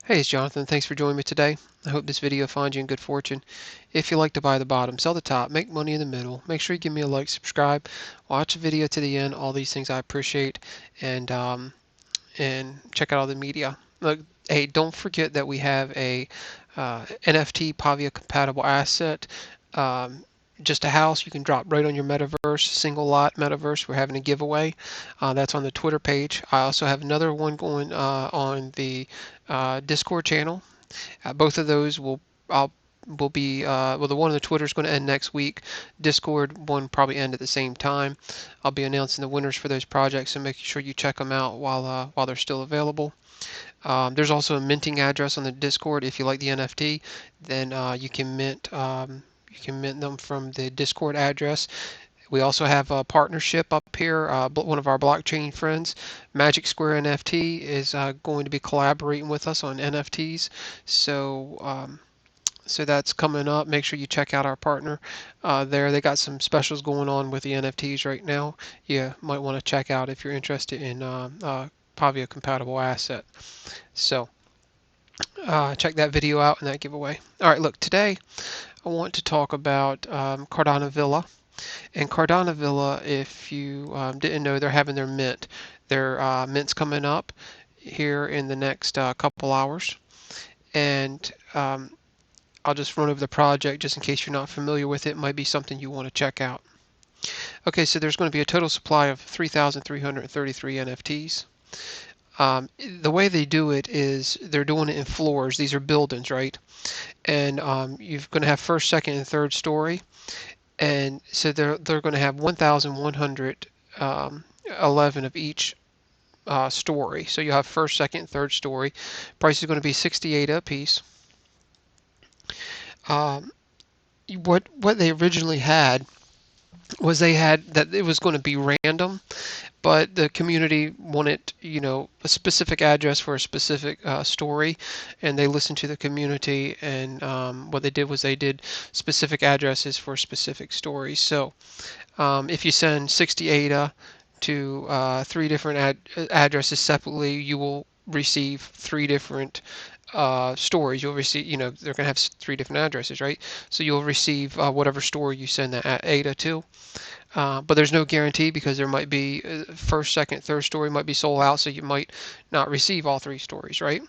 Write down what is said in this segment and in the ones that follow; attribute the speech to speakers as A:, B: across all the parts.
A: Hey, it's Jonathan. Thanks for joining me today. I hope this video finds you in good fortune. If you like to buy the bottom, sell the top, make money in the middle, make sure you give me a like, subscribe, watch the video to the end. All these things I appreciate, and check out all the media. Look, hey, don't forget that we have a NFT Pavia compatible asset. Um, just a house you can drop right on your Metaverse, single lot Metaverse. We're having a giveaway. That's on the Twitter page. I also have another one going on the Discord channel. Both of those will be well, the one on the Twitter is going to end next week. Discord one probably end at the same time. I'll be announcing the winners for those projects, so make sure you check them out while they're still available. There's also a minting address on the Discord. If you like the NFT, then you can mint them from the Discord address. We also have a partnership up here. One of our blockchain friends, Magic Square NFT, is going to be collaborating with us on NFTs. So that's coming up. Make sure you check out our partner there. They got some specials going on with the NFTs right now. You might want to check out if you're interested in Pavia compatible asset. So check that video out and that giveaway. All right, look, today I want to talk about Cardano Villa. And Cardano Villa, if you didn't know, they're having their mint. Their mint's coming up here in the next couple hours. And I'll just run over the project just in case you're not familiar with it. It might be something you want to check out. Okay, so there's going to be a total supply of 3,333 NFTs. The way they do it is they're doing it in floors. These are buildings, right? And you're going to have first, second, and third story. And so they're going to have 1,111 of each story. So you have first, second, third story. Price is going to be 68 a piece. Um, what they originally had was they had that it was going to be random, but the community wanted, a specific address for a specific story, and they listened to the community, and what they did was they did specific addresses for specific stories. So if you send 60 ADA to three different addresses separately, you will receive three different stories. You'll receive, they're going to have three different addresses, right? So you'll receive whatever story you send that ADA to. But there's no guarantee because there might be first, second, third story might be sold out, so you might not receive all three stories, right?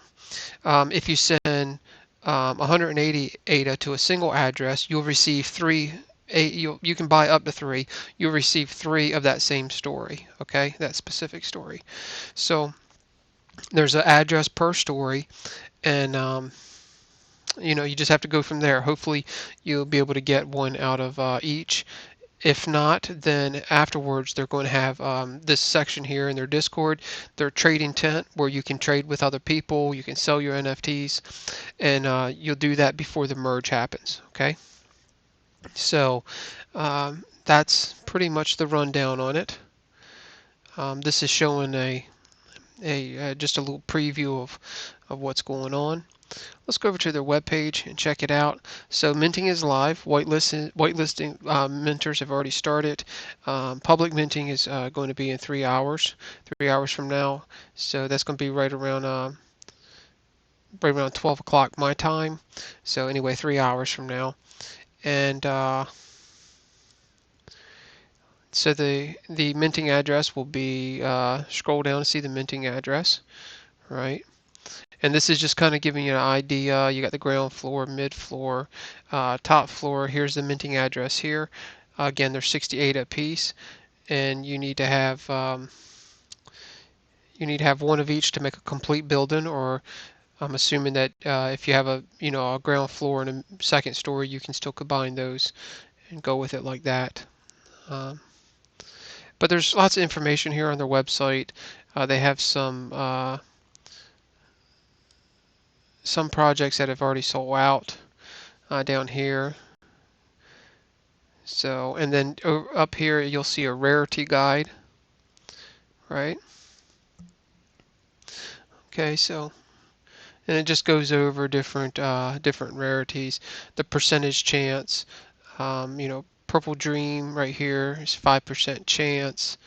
A: If you send 180 ADA to a single address, you'll receive three. You can buy up to three. You'll receive three of that same story, okay? That specific story. So there's an address per story, and you just have to go from there. Hopefully, you'll be able to get one out of each. If not, then afterwards they're going to have this section here in their Discord, their trading tent, where you can trade with other people, you can sell your NFTs, and you'll do that before the merge happens. Okay, so that's pretty much the rundown on it. This is showing a just a little preview of what's going on. Let's go over to their webpage and check it out. So minting is live. Whitelisting minters have already started. Public minting is going to be in 3 hours, 3 hours from now. So that's going to be right around 12 o'clock my time. So anyway, 3 hours from now. And so the minting address will be scroll down to see the minting address, right? And this is just kind of giving you an idea. You got the ground floor, mid floor, top floor. Here's the minting address here. Again, there's 68 a piece, and you need to have one of each to make a complete building. Or I'm assuming that if you have a ground floor and a second story, you can still combine those and go with it like that. Um, but there's lots of information here on their website. They have some projects that have already sold out down here. So, and then up here you'll see a rarity guide, right? Okay, so, and it just goes over different rarities, the percentage chance. Purple Dream right here is 5% chance.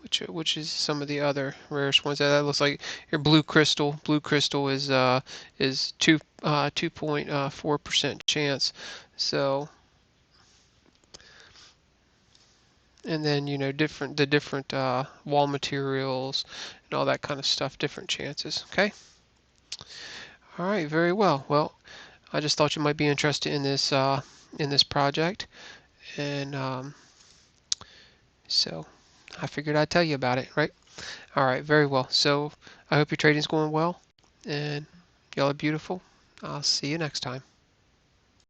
A: Which which is some of the other rarest ones. That looks like your blue crystal. Blue crystal is 2.4% chance. So, and then the different wall materials and all that kind of stuff, different chances. Okay. All right. Very well. Well, I just thought you might be interested in this project, and so I figured I'd tell you about it. Right. All right. Very well. So I hope your trading's going well, and y'all are beautiful. I'll see you next time.